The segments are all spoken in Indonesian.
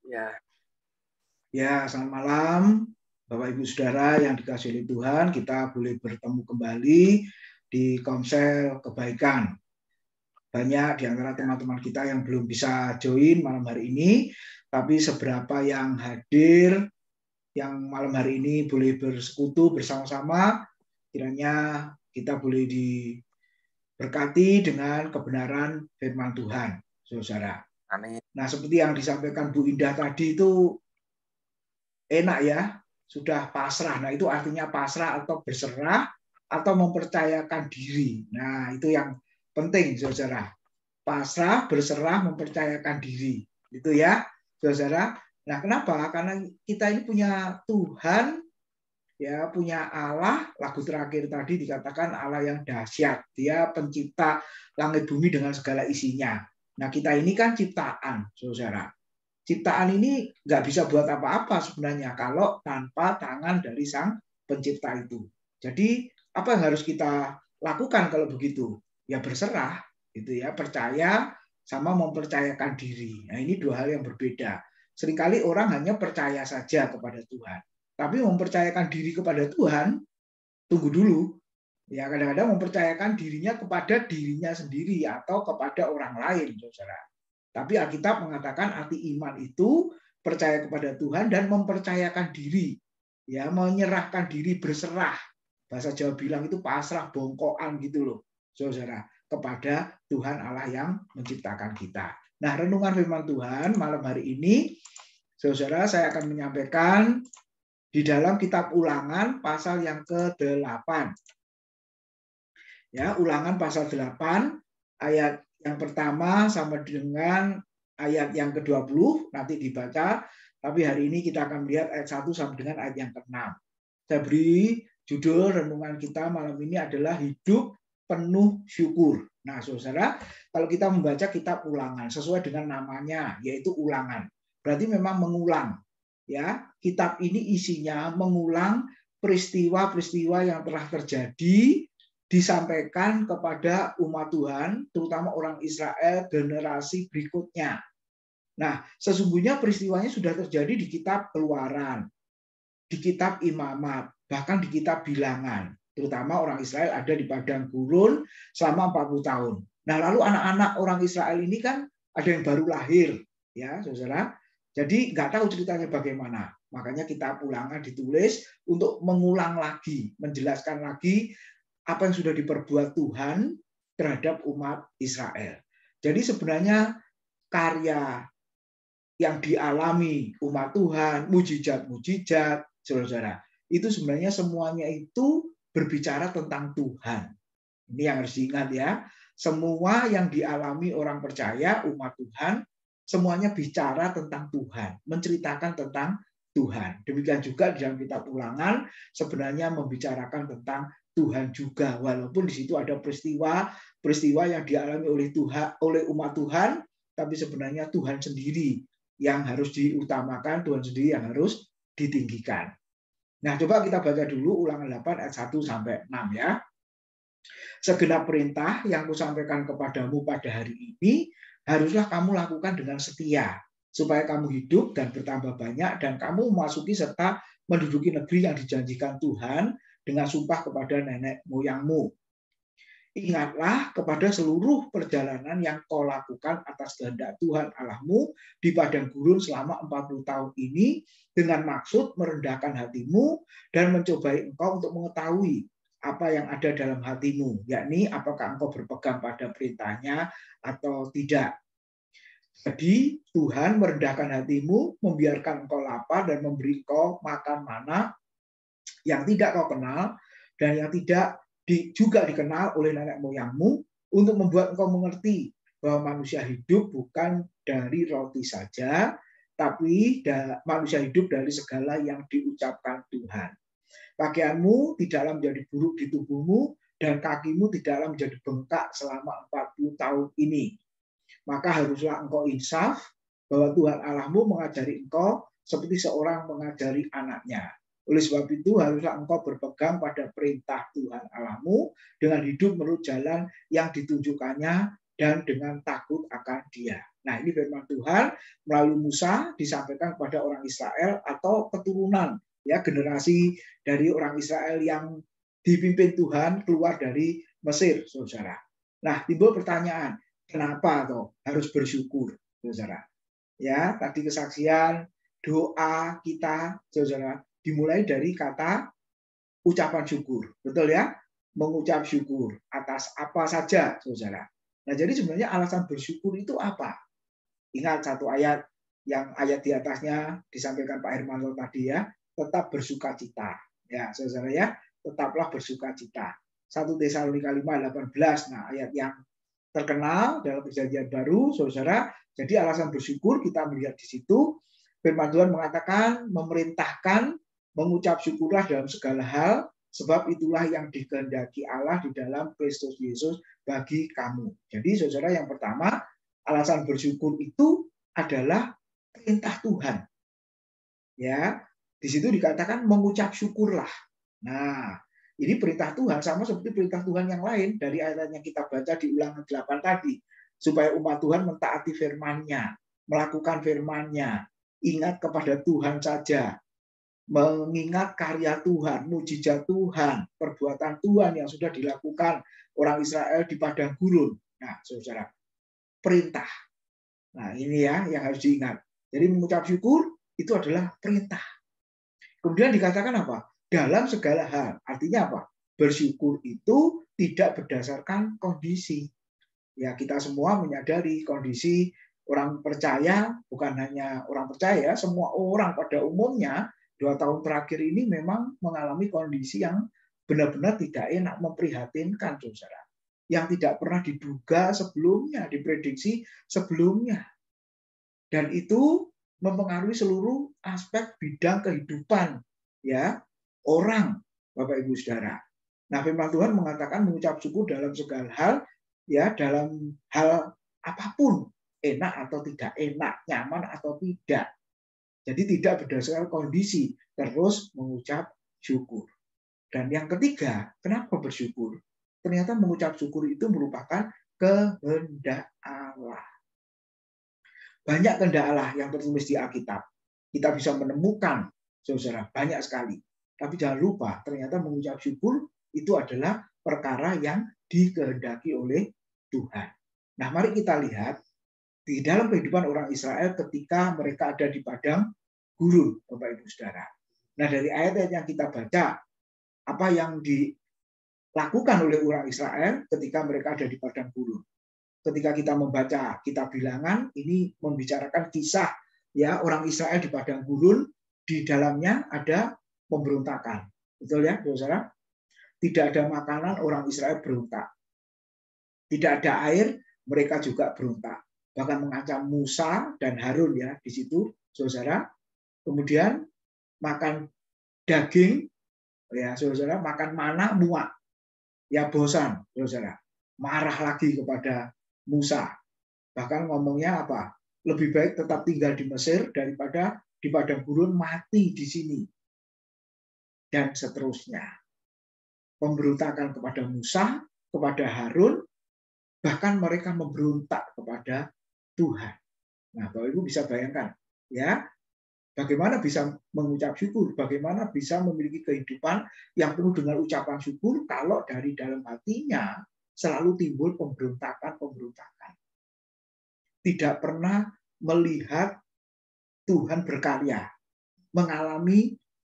Ya. Ya, selamat malam Bapak Ibu Saudara yang dikasihi oleh Tuhan. Kita boleh bertemu kembali di Komsel Kebaikan. Banyak di antara teman-teman kita yang belum bisa join malam hari ini, tapi seberapa yang hadir, yang malam hari ini boleh bersekutu bersama-sama, kiranya kita boleh diberkati dengan kebenaran firman Tuhan, saudara. Amin. Nah, seperti yang disampaikan Bu Indah tadi itu enak ya, sudah pasrah. Nah, itu artinya pasrah atau berserah atau mempercayakan diri. Nah, itu yang penting, saudara. Pasrah, berserah, mempercayakan diri. Itu ya, saudara. Nah, kenapa? Karena kita ini punya Tuhan, ya, punya Allah. Lagu terakhir tadi dikatakan Allah yang dahsyat. Dia pencipta langit bumi dengan segala isinya. Nah, kita ini kan ciptaan, saudara. Ciptaan ini nggak bisa buat apa-apa sebenarnya kalau tanpa tangan dari sang pencipta itu. Jadi apa yang harus kita lakukan kalau begitu? Ya berserah, gitu ya, percaya sama mempercayakan diri. Nah, ini dua hal yang berbeda. Seringkali orang hanya percaya saja kepada Tuhan, tapi mempercayakan diri kepada Tuhan, tunggu dulu. Ya, kadang-kadang mempercayakan dirinya kepada dirinya sendiri atau kepada orang lain, saudara. Tapi Alkitab mengatakan arti iman itu percaya kepada Tuhan dan mempercayakan diri, ya, menyerahkan diri, berserah. Bahasa Jawa bilang itu pasrah, bongkoan gitu loh, saudara, kepada Tuhan Allah yang menciptakan kita. Nah, renungan firman Tuhan malam hari ini, saudara, saya akan menyampaikan di dalam kitab Ulangan pasal yang ke-8. Ya, Ulangan pasal 8 ayat yang pertama sama dengan ayat yang ke-20 nanti dibaca, tapi hari ini kita akan melihat ayat 1 sama dengan ayat yang ke-6. Saya beri judul renungan kita malam ini adalah hidup penuh syukur. Nah, saudara, kalau kita membaca kitab Ulangan sesuai dengan namanya yaitu Ulangan, berarti memang mengulang. Ya, kitab ini isinya mengulang peristiwa-peristiwa yang telah terjadi disampaikan kepada umat Tuhan, terutama orang Israel generasi berikutnya. Nah, sesungguhnya peristiwanya sudah terjadi di kitab Keluaran, di kitab Imamat, bahkan di kitab Bilangan. Terutama orang Israel ada di padang gurun selama 40 tahun. Nah, lalu anak-anak orang Israel ini kan ada yang baru lahir, ya, saudara. Jadi nggak tahu ceritanya bagaimana. Makanya kitab Ulangan ditulis untuk mengulang lagi, menjelaskan lagi apa yang sudah diperbuat Tuhan terhadap umat Israel. Jadi sebenarnya karya yang dialami umat Tuhan, mujizat-mujizat, saudara, itu sebenarnya semuanya itu berbicara tentang Tuhan. Ini yang harus diingat ya. Semua yang dialami orang percaya, umat Tuhan, semuanya bicara tentang Tuhan, menceritakan tentang Tuhan. Demikian juga di dalam kitab Ulangan sebenarnya membicarakan tentang Tuhan juga, walaupun di situ ada peristiwa yang dialami oleh Tuhan, oleh umat Tuhan, tapi sebenarnya Tuhan sendiri yang harus diutamakan, Tuhan sendiri yang harus ditinggikan. Nah, coba kita baca dulu Ulangan 8 ayat 1 sampai 6 ya. Segenap perintah yang kusampaikan kepadamu pada hari ini haruslah kamu lakukan dengan setia, supaya kamu hidup dan bertambah banyak dan kamu memasuki serta menduduki negeri yang dijanjikan Tuhan dengan sumpah kepada nenek moyangmu. Ingatlah kepada seluruh perjalanan yang kau lakukan atas kehendak Tuhan Allahmu di padang gurun selama 40 tahun ini dengan maksud merendahkan hatimu dan mencobai engkau untuk mengetahui apa yang ada dalam hatimu, yakni apakah engkau berpegang pada perintahnya atau tidak. Jadi Tuhan merendahkan hatimu, membiarkan engkau lapar dan memberi engkau makan mana yang tidak kau kenal dan yang tidak juga dikenal oleh nenek moyangmu, untuk membuat engkau mengerti bahwa manusia hidup bukan dari roti saja, tapi manusia hidup dari segala yang diucapkan Tuhan. Pakaianmu tidaklah menjadi buruk di tubuhmu dan kakimu tidaklah menjadi bengkak selama 40 tahun ini. Maka haruslah engkau insaf bahwa Tuhan Allahmu mengajari engkau seperti seorang mengajari anaknya. Oleh sebab itu haruslah engkau berpegang pada perintah Tuhan Allahmu dengan hidup menurut jalan yang ditunjukkannya dan dengan takut akan Dia. Nah, ini firman Tuhan melalui Musa disampaikan kepada orang Israel atau keturunan, ya, generasi dari orang Israel yang dipimpin Tuhan keluar dari Mesir, saudara. Nah, timbul pertanyaan, kenapa toh harus bersyukur, saudara? Ya, tadi kesaksian, doa kita, saudara, dimulai dari kata ucapan syukur, betul ya? Mengucap syukur atas apa saja, saudara. Nah, jadi sebenarnya alasan bersyukur itu apa? Ingat satu ayat yang ayat di atasnya disampaikan Pak Hermanto tadi ya, tetap bersuka cita. Ya, saudara ya, tetaplah bersuka cita. 1 Tesalonika 5:18. Nah, ayat yang terkenal dalam Perjanjian Baru, saudara. Jadi alasan bersyukur kita melihat di situ firman Tuhan mengatakan memerintahkan mengucap syukurlah dalam segala hal, sebab itulah yang dikehendaki Allah di dalam Kristus Yesus bagi kamu. Jadi saudara, yang pertama, alasan bersyukur itu adalah perintah Tuhan. Ya, di situ dikatakan mengucap syukurlah. Nah, ini perintah Tuhan sama seperti perintah Tuhan yang lain dari ayat yang kita baca di Ulangan 8 tadi, supaya umat Tuhan mentaati firman-Nya, melakukan firman-Nya, ingat kepada Tuhan saja, mengingat karya Tuhan, mujizat Tuhan, perbuatan Tuhan yang sudah dilakukan orang Israel di padang gurun. Nah, saudara, perintah. Nah, ini ya yang harus diingat. Jadi mengucap syukur itu adalah perintah. Kemudian dikatakan apa? Dalam segala hal. Artinya apa? Bersyukur itu tidak berdasarkan kondisi. Ya, kita semua menyadari kondisi orang percaya, bukan hanya orang percaya, semua orang pada umumnya 2 tahun terakhir ini memang mengalami kondisi yang benar-benar tidak enak, memprihatinkan, saudara. Yang tidak pernah diduga sebelumnya, diprediksi sebelumnya. Dan itu mempengaruhi seluruh aspek bidang kehidupan ya orang, Bapak Ibu Saudara. Nah, firman Tuhan mengatakan mengucap syukur dalam segala hal, ya, dalam hal apapun, enak atau tidak enak, nyaman atau tidak. Jadi tidak berdasarkan kondisi, terus mengucap syukur. Dan yang ketiga, kenapa bersyukur? Ternyata mengucap syukur itu merupakan kehendak Allah. Banyak kehendak Allah yang tertulis di Alkitab. Kita bisa menemukan, saudara, banyak sekali. Tapi jangan lupa, ternyata mengucap syukur itu adalah perkara yang dikehendaki oleh Tuhan. Nah, mari kita lihat di dalam kehidupan orang Israel ketika mereka ada di padang gurun, Bapak Ibu Saudara. Nah, dari ayat-ayat yang kita baca, apa yang dilakukan oleh orang Israel ketika mereka ada di padang gurun. Ketika kita membaca kitab Bilangan, ini membicarakan kisah ya orang Israel di padang gurun, di dalamnya ada pemberontakan. Betul ya, saudara? Tidak ada makanan, orang Israel berontak. Tidak ada air, mereka juga berontak. Bahkan mengancam Musa dan Harun ya di situ, saudara. Kemudian makan daging, ya saudara, makan mana muak, ya bosan, saudara. Marah lagi kepada Musa. Bahkan ngomongnya apa? Lebih baik tetap tinggal di Mesir daripada di padang gurun mati di sini. Dan seterusnya. Pemberontakan kepada Musa, kepada Harun, bahkan mereka memberontak kepada Tuhan. Nah, Bapak Ibu bisa bayangkan, ya, bagaimana bisa mengucap syukur, bagaimana bisa memiliki kehidupan yang penuh dengan ucapan syukur kalau dari dalam hatinya selalu timbul pemberontakan. Tidak pernah melihat Tuhan berkarya.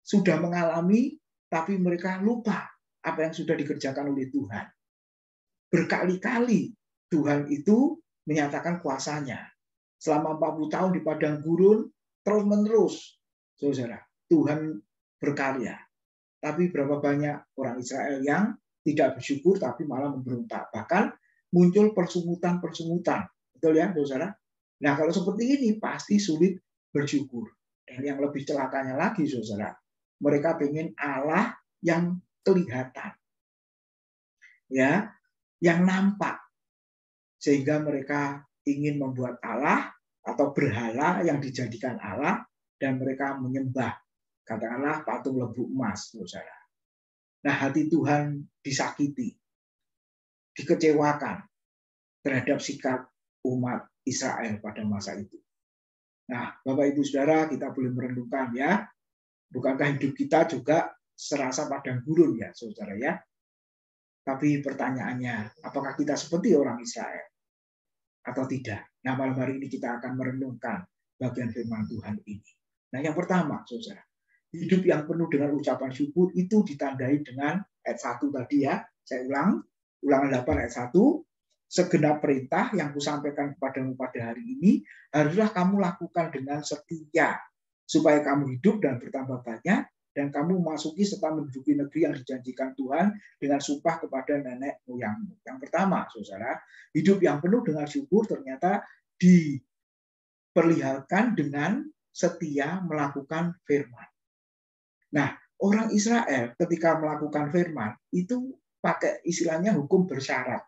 Sudah mengalami, tapi mereka lupa apa yang sudah dikerjakan oleh Tuhan. Berkali-kali Tuhan itu menyatakan kuasanya. Selama 40 tahun di padang gurun, terus-menerus, saudara, Tuhan berkarya. Tapi berapa banyak orang Israel yang tidak bersyukur, tapi malah memberontak. Bahkan muncul persungutan-persungutan. Betul ya, saudara? Nah, kalau seperti ini pasti sulit bersyukur. Dan yang lebih celakanya lagi, saudara, mereka ingin Allah yang kelihatan, ya, yang nampak, sehingga mereka ingin membuat Allah atau berhala yang dijadikan Allah dan mereka menyembah, katakanlah patung lembu emas, saudara. Nah, hati Tuhan disakiti, dikecewakan terhadap sikap umat Israel pada masa itu. Nah, Bapak Ibu Saudara, kita boleh merenungkan ya, bukankah hidup kita juga serasa padang gurun ya, Saudara ya? Tapi pertanyaannya, apakah kita seperti orang Israel atau tidak? Nah, malam hari ini kita akan merenungkan bagian firman Tuhan ini. Nah, yang pertama, Saudara, hidup yang penuh dengan ucapan syukur itu ditandai dengan ayat 1 tadi ya. Saya ulang, Ulangan 8 ayat 1. Segenap perintah yang kusampaikan kepadamu pada hari ini haruslah kamu lakukan dengan setia supaya kamu hidup dan bertambah banyak dan kamu memasuki serta menduduki negeri yang dijanjikan Tuhan dengan sumpah kepada nenek moyangmu. Yang pertama, Saudara, hidup yang penuh dengan syukur ternyata diperlihatkan dengan setia melakukan firman. Nah, orang Israel ketika melakukan firman itu pakai istilahnya hukum bersyarat.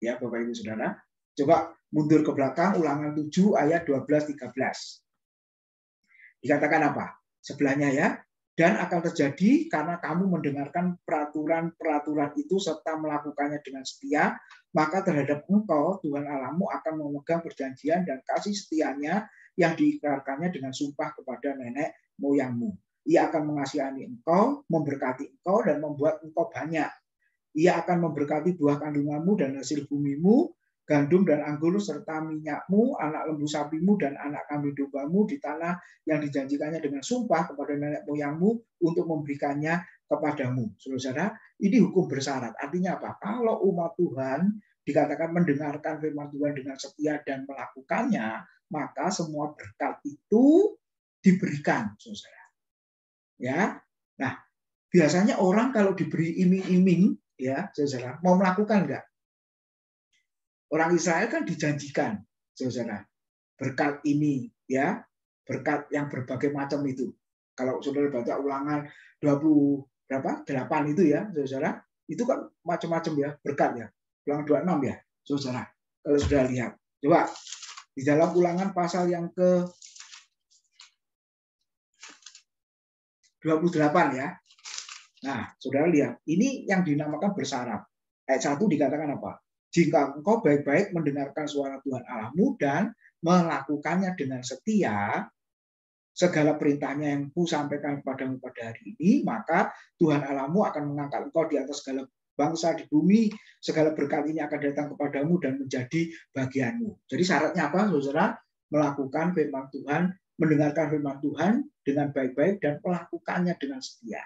Ya, Bapak Ibu Saudara. Coba mundur ke belakang, Ulangan 7 ayat 12-13. Dikatakan apa? Sebelahnya ya. Dan akan terjadi karena kamu mendengarkan peraturan-peraturan itu serta melakukannya dengan setia, maka terhadap engkau Tuhan Allahmu akan memegang perjanjian dan kasih setianya yang diikrarkannya dengan sumpah kepada nenek moyangmu. Ia akan mengasihani engkau, memberkati engkau, dan membuat engkau banyak. Ia akan memberkati buah kandunganmu dan hasil bumimu, gandum dan anggur serta minyakmu, anak lembu sapimu dan anak kambing dombamu di tanah yang dijanjikannya dengan sumpah kepada nenek moyangmu untuk memberikannya kepadamu. Saudara, ini hukum bersyarat. Artinya apa? Kalau umat Tuhan dikatakan mendengarkan firman Tuhan dengan setia dan melakukannya, maka semua berkat itu diberikan, saudara. Ya, nah biasanya orang kalau diberi iming-iming, ya, saudara, mau melakukan enggak? Orang Israel kan dijanjikan, saudara, berkat ini, ya, berkat yang berbagai macam itu. Kalau saudara baca Ulangan 28 itu ya, saudara, itu kan macam-macam ya, berkat ya. Ulangan 26 ya, saudara. Kalau sudah lihat, coba di dalam Ulangan pasal yang ke 28 ya. Nah, saudara lihat, ini yang dinamakan bersyarat. Ayat 1 dikatakan apa? Jika engkau baik-baik mendengarkan suara Tuhan Allahmu dan melakukannya dengan setia, segala perintahnya yang kusampaikan kepadamu pada hari ini, maka Tuhan Allahmu akan mengangkat engkau di atas segala bangsa di bumi, segala berkat ini akan datang kepadamu dan menjadi bagianmu. Jadi syaratnya apa, saudara? Melakukan firman Tuhan, mendengarkan firman Tuhan dengan baik-baik dan melakukannya dengan setia.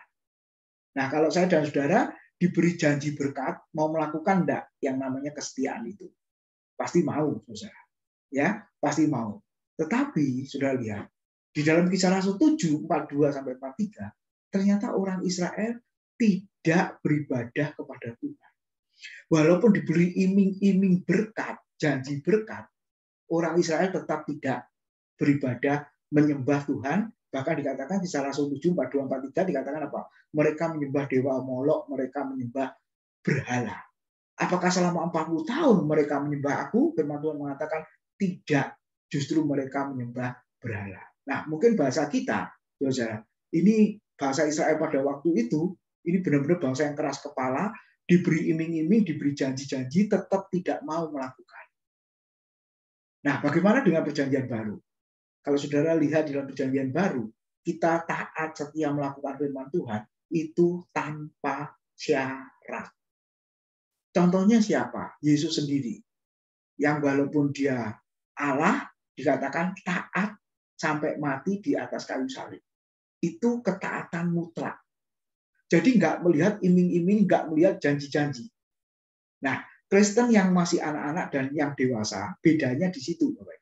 Nah, kalau saya dan saudara diberi janji berkat, mau melakukan enggak yang namanya kesetiaan itu? Pasti mau, saudara. Ya, pasti mau. Tetapi, saudara lihat, di dalam Kisah Rasul 7, 42-43, ternyata orang Israel tidak beribadah kepada Tuhan. Walaupun diberi iming-iming berkat, janji berkat, orang Israel tetap tidak beribadah menyembah Tuhan. Bahkan dikatakan Kisah Rasul 7, 42-43 dikatakan apa? Mereka menyembah dewa Molok, mereka menyembah berhala. Apakah selama 40 tahun mereka menyembah aku? Firman Tuhan mengatakan tidak. Justru mereka menyembah berhala. Nah, mungkin bahasa kita, saudara, ini bahasa Israel pada waktu itu, ini benar-benar bangsa yang keras kepala, diberi iming-iming, diberi janji-janji, tetap tidak mau melakukan. Nah, bagaimana dengan perjanjian baru? Kalau saudara lihat di dalam perjanjian baru, kita taat setia melakukan firman Tuhan itu tanpa syarat. Contohnya siapa? Yesus sendiri. Yang walaupun dia Allah, dikatakan taat sampai mati di atas kayu salib. Itu ketaatan mutlak. Jadi nggak melihat iming-iming, nggak melihat janji-janji. Nah, Kristen yang masih anak-anak dan yang dewasa, bedanya di situ, Bapak.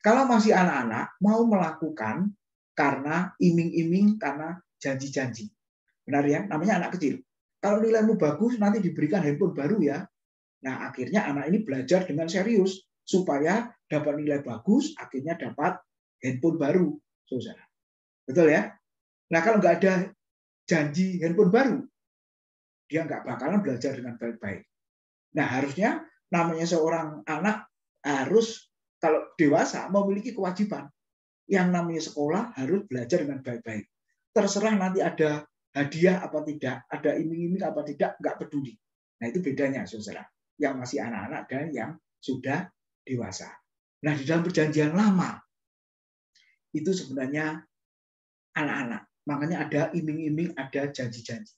Kalau masih anak-anak, mau melakukan karena iming-iming, karena janji-janji. Benar ya? Namanya anak kecil. Kalau nilaimu bagus, nanti diberikan handphone baru ya. Nah, akhirnya anak ini belajar dengan serius. Supaya dapat nilai bagus, akhirnya dapat handphone baru. Saudara. Betul ya? Nah, kalau nggak ada janji handphone baru, dia nggak bakalan belajar dengan baik-baik. Nah, harusnya namanya seorang anak harus kalau dewasa memiliki kewajiban. Yang namanya sekolah harus belajar dengan baik-baik. Terserah nanti ada hadiah apa tidak, ada iming-iming apa tidak, nggak peduli. Nah, itu bedanya, saudara. Yang masih anak-anak dan yang sudah dewasa. Nah, di dalam perjanjian lama itu sebenarnya anak-anak. Makanya ada iming-iming, ada janji-janji.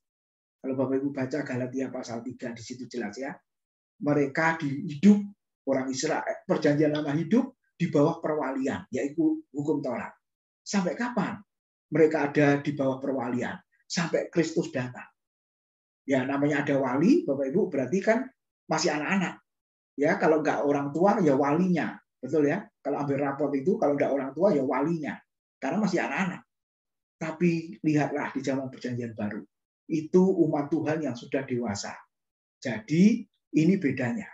Kalau Bapak Ibu baca Galatia pasal 3 di situ jelas ya. Mereka hidup orang Israel, perjanjian lama hidup di bawah perwalian, yaitu hukum Taurat. Sampai kapan mereka ada di bawah perwalian? Sampai Kristus datang. Ya, namanya ada wali, Bapak Ibu, berarti kan masih anak-anak. Ya, kalau nggak orang tua ya walinya. Betul ya? Kalau ambil raport itu kalau nggak orang tua ya walinya. Karena masih anak-anak. Tapi lihatlah di zaman perjanjian baru. Itu umat Tuhan yang sudah dewasa. Jadi ini bedanya.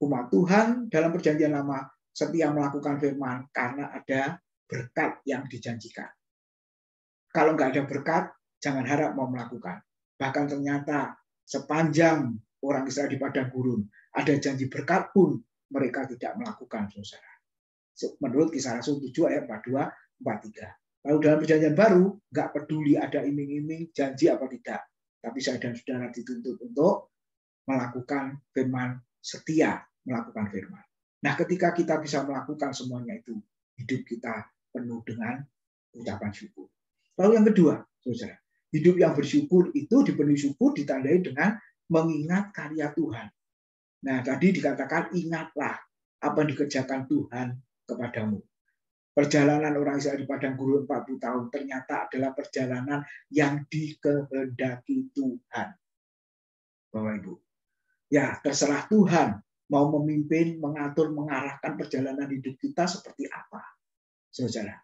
Umat Tuhan dalam perjanjian lama setia melakukan firman karena ada berkat yang dijanjikan. Kalau nggak ada berkat, jangan harap mau melakukan. Bahkan ternyata sepanjang orang Israel di padang gurun, ada janji berkat pun mereka tidak melakukan, saudara. Menurut Kisah Rasul 7 ayat 42, 43. Lalu dalam perjanjian baru, nggak peduli ada iming-iming, janji apa tidak. Tapi saya dan saudara dituntut untuk melakukan firman, setia melakukan firman. Nah, ketika kita bisa melakukan semuanya itu, hidup kita penuh dengan ucapan syukur. Lalu yang kedua, saudara, hidup yang bersyukur itu dipenuhi syukur ditandai dengan mengingat karya Tuhan. Nah, tadi dikatakan ingatlah apa yang dikerjakan Tuhan kepadamu. Perjalanan orang Israel di padang gurun 40 tahun ternyata adalah perjalanan yang dikehendaki Tuhan. Bapak Ibu. Ya, terserah Tuhan mau memimpin, mengatur, mengarahkan perjalanan hidup kita seperti apa. Saudara.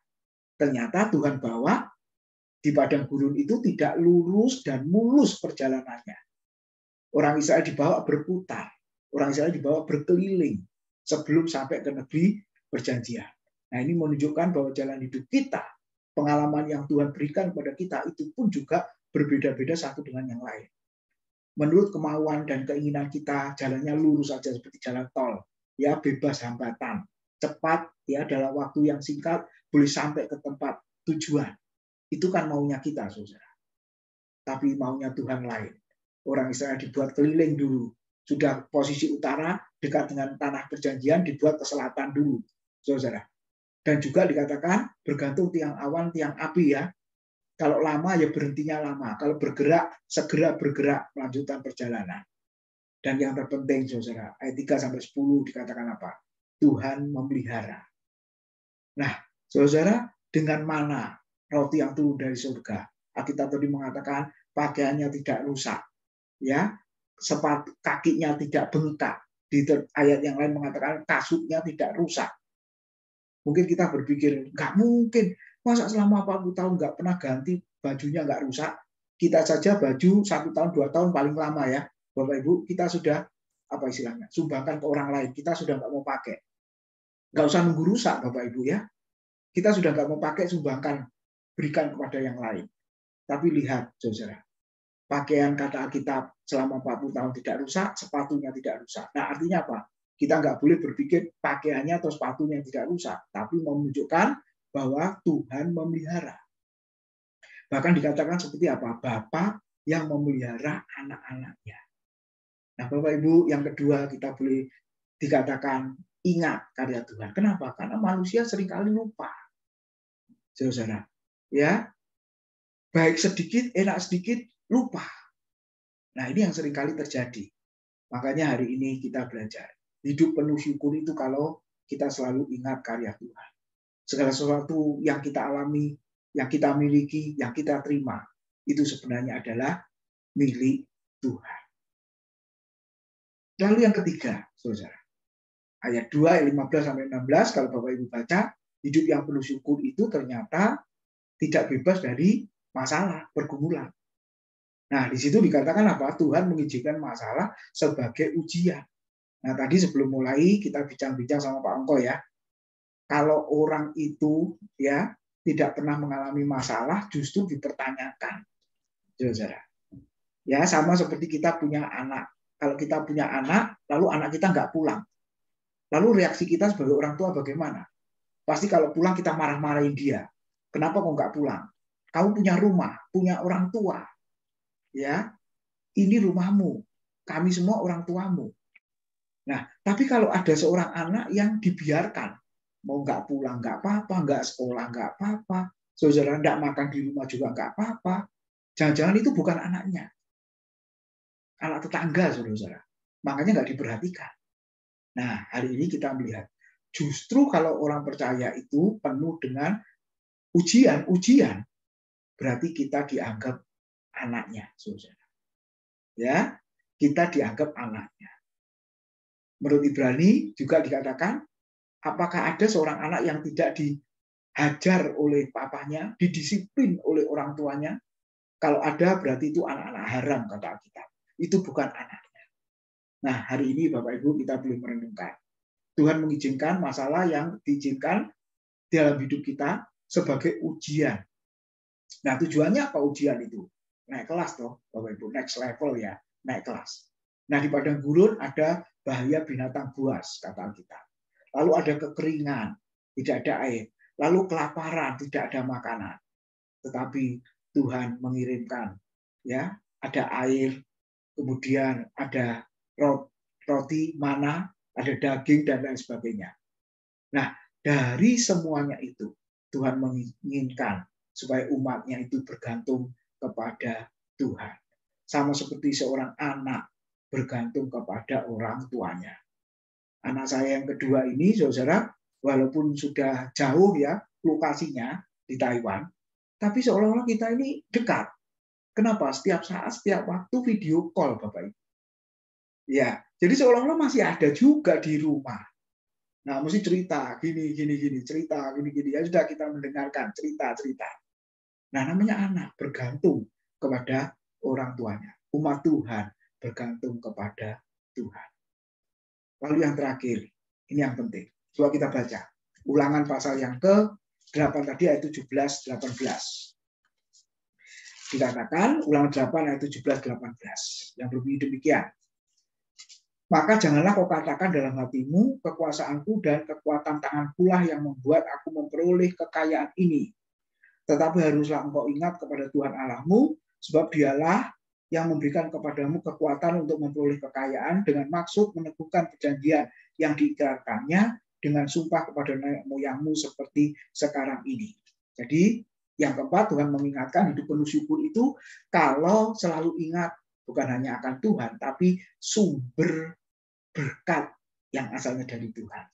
Ternyata Tuhan bawa di padang gurun itu tidak lurus dan mulus perjalanannya. Orang Israel dibawa berputar. Orang Israel dibawa berkeliling sebelum sampai ke negeri perjanjian. Nah, ini menunjukkan bahwa jalan hidup kita, pengalaman yang Tuhan berikan kepada kita itu pun juga berbeda-beda satu dengan yang lain. Menurut kemauan dan keinginan kita, jalannya lurus saja seperti jalan tol, ya bebas hambatan, cepat, ya dalam waktu yang singkat boleh sampai ke tempat tujuan. Itu kan maunya kita, saudara. Tapi maunya Tuhan lain. Orang Israel dibuat keliling dulu. Sudah posisi utara, dekat dengan tanah perjanjian, dibuat ke selatan dulu, saudara. Dan juga dikatakan bergantung tiang awan, tiang api ya. Kalau lama ya berhentinya lama. Kalau bergerak, segera bergerak melanjutkan perjalanan. Dan yang terpenting, saudara, ayat 3-10 dikatakan apa? Tuhan memelihara. Nah, saudara, dengan mana roti yang turun dari surga? Alkitab tadi mengatakan pakaiannya tidak rusak, ya, sepatu kakinya tidak bengkak. Di ayat yang lain mengatakan kasutnya tidak rusak. Mungkin kita berpikir nggak mungkin, masa selama 40 tahun nggak pernah ganti bajunya nggak rusak. Kita saja baju 1 tahun 2 tahun paling lama ya, Bapak Ibu, kita sudah apa istilahnya sumbangkan ke orang lain. Kita sudah nggak mau pakai, nggak usah nunggu rusak, Bapak Ibu ya. Kita sudah nggak mau pakai, sumbangkan, berikan kepada yang lain. Tapi lihat, saudara, pakaian kata Alkitab selama 40 tahun tidak rusak, sepatunya tidak rusak. Nah, artinya apa? Kita nggak boleh berpikir pakaiannya atau sepatunya tidak rusak, tapi menunjukkan bahwa Tuhan memelihara. Bahkan dikatakan seperti apa? Bapa yang memelihara anak-anaknya. Nah, Bapak Ibu, yang kedua kita boleh dikatakan ingat karya Tuhan. Kenapa? Karena manusia seringkali lupa. Saudara, ya, baik sedikit, enak sedikit, lupa. Nah, ini yang seringkali terjadi. Makanya hari ini kita belajar. Hidup penuh syukur itu kalau kita selalu ingat karya Tuhan. Segala sesuatu yang kita alami, yang kita miliki, yang kita terima, itu sebenarnya adalah milik Tuhan. Lalu yang ketiga, saudara. Ayat 2, ayat 15-16, kalau Bapak Ibu baca, hidup yang penuh syukur itu ternyata tidak bebas dari masalah, pergumulan. Nah, di situ dikatakan apa? Tuhan mengizinkan masalah sebagai ujian. Nah, tadi sebelum mulai kita bincang-bincang sama Pak Ongko ya. Kalau orang itu ya tidak pernah mengalami masalah, justru dipertanyakan. Saudara. Ya, sama seperti kita punya anak. Kalau kita punya anak, lalu anak kita nggak pulang. Lalu reaksi kita sebagai orang tua bagaimana? Pasti kalau pulang kita marah-marahin dia. Kenapa kok nggak pulang? Kamu punya rumah, punya orang tua. Ya, ini rumahmu. Kami semua orang tuamu. Nah, tapi kalau ada seorang anak yang dibiarkan, Mau nggak pulang nggak apa-apa, nggak sekolah nggak apa-apa, saudara nggak makan di rumah juga nggak apa-apa. Jangan-jangan itu bukan anaknya, anak tetangga, saudara. Makanya nggak diperhatikan. Nah, hari ini kita melihat, justru kalau orang percaya itu penuh dengan ujian, berarti kita dianggap anaknya, saudara. Ya, kita dianggap anaknya. Menurut Ibrani juga dikatakan, apakah ada seorang anak yang tidak dihajar oleh papanya, didisiplin oleh orang tuanya? Kalau ada, berarti itu anak-anak haram, kata Alkitab. Itu bukan anaknya. Nah, hari ini Bapak Ibu kita belum merenungkan. Tuhan mengizinkan masalah yang diizinkan dalam hidup kita sebagai ujian. Nah, tujuannya apa ujian itu? Naik kelas toh, Bapak Ibu, next level ya, naik kelas. Nah, di padang gurun ada bahaya binatang buas, kata Alkitab. Lalu ada kekeringan, tidak ada air. Lalu kelaparan, tidak ada makanan. Tetapi Tuhan mengirimkan, ya, ada air, kemudian ada roti, mana, ada daging dan lain sebagainya. Nah, dari semuanya itu Tuhan menginginkan supaya umatnya itu bergantung kepada Tuhan. Sama seperti seorang anak bergantung kepada orang tuanya. Anak saya yang kedua ini, saudara, walaupun sudah jauh ya lokasinya di Taiwan, tapi seolah-olah kita ini dekat. Kenapa? Setiap saat, setiap waktu video call, Bapak Ibu. Ya, jadi seolah-olah masih ada juga di rumah. Nah, mesti cerita, gini, cerita, gini. Ya sudah kita mendengarkan cerita. Nah, namanya anak bergantung kepada orang tuanya. Umat Tuhan bergantung kepada Tuhan. Lalu yang terakhir, ini yang penting. Coba kita baca. Ulangan pasal yang ke-8 tadi ayat 17-18. Dikatakan, ulangan 8 ayat 17-18. Yang berbunyi demikian. Maka janganlah kau katakan dalam hatimu, kekuasaanku dan kekuatan tanganku lah yang membuat aku memperoleh kekayaan ini. Tetapi haruslah engkau ingat kepada Tuhan Allahmu, sebab dialah yang memberikan kepadamu kekuatan untuk memperoleh kekayaan dengan maksud meneguhkan perjanjian yang diikrarkannya dengan sumpah kepada nenek moyangmu seperti sekarang ini. Jadi yang keempat, Tuhan mengingatkan hidup penuh syukur itu kalau selalu ingat bukan hanya akan Tuhan, tapi sumber berkat yang asalnya dari Tuhan.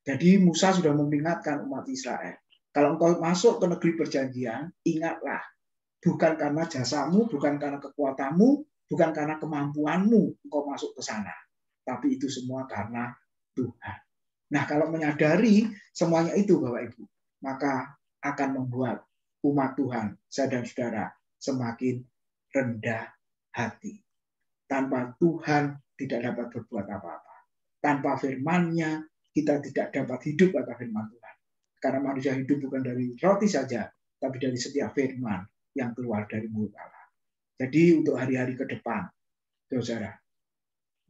Jadi Musa sudah mengingatkan umat Israel, kalau engkau masuk ke negeri perjanjian, ingatlah, bukan karena jasamu, bukan karena kekuatanmu, bukan karena kemampuanmu engkau masuk ke sana, tapi itu semua karena Tuhan. Nah, kalau menyadari semuanya itu, Bapak Ibu, maka akan membuat umat Tuhan, saya dan saudara, semakin rendah hati. Tanpa Tuhan tidak dapat berbuat apa-apa. Tanpa firman-Nya kita tidak dapat hidup, kata firman Tuhan. Karena manusia hidup bukan dari roti saja, tapi dari setiap firman yang keluar dari mulut Allah. Jadi untuk hari-hari ke depan, saudara,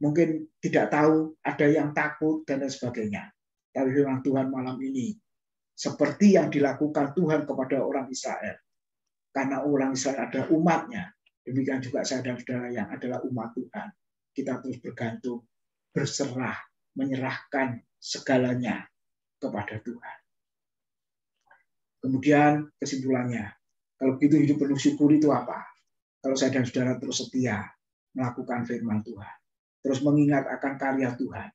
mungkin tidak tahu, ada yang takut dan lain sebagainya. Tapi firman Tuhan malam ini, seperti yang dilakukan Tuhan kepada orang Israel, karena orang Israel adalah umatnya, demikian juga saya dan saudara yang adalah umat Tuhan. Kita terus bergantung, berserah, menyerahkan segalanya kepada Tuhan. Kemudian kesimpulannya, kalau begitu hidup penuh syukur itu apa? Kalau saya dan saudara terus setia melakukan firman Tuhan, terus mengingat akan karya Tuhan,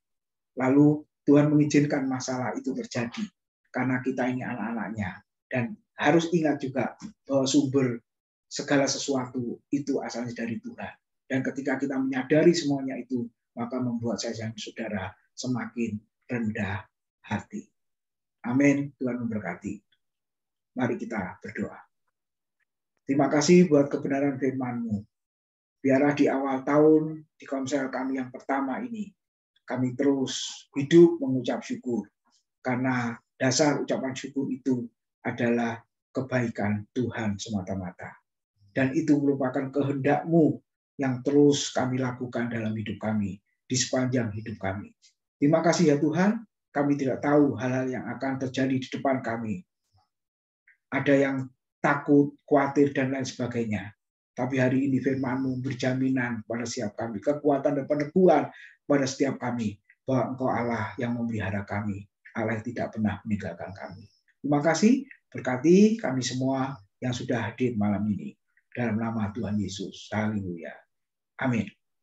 lalu Tuhan mengizinkan masalah itu terjadi karena kita ini anak-anaknya, dan harus ingat juga bahwa sumber segala sesuatu itu asalnya dari Tuhan. Dan ketika kita menyadari semuanya itu, maka membuat saya dan saudara semakin rendah hati. Amin. Tuhan memberkati. Mari kita berdoa. Terima kasih buat kebenaran firman-Mu. Biarlah di awal tahun, di konsel kami yang pertama ini, kami terus hidup mengucap syukur. Karena dasar ucapan syukur itu adalah kebaikan Tuhan semata-mata. Dan itu merupakan kehendak-Mu yang terus kami lakukan dalam hidup kami, di sepanjang hidup kami. Terima kasih ya Tuhan, kami tidak tahu hal-hal yang akan terjadi di depan kami. Ada yang takut, khawatir, dan lain sebagainya. Tapi hari ini firman-Mu berjaminan pada setiap kami, kekuatan dan peneguhan pada setiap kami, bahwa Engkau Allah yang memelihara kami. Allah tidak pernah meninggalkan kami. Terima kasih, berkati kami semua yang sudah hadir malam ini. Dalam nama Tuhan Yesus. Haleluya. Amin.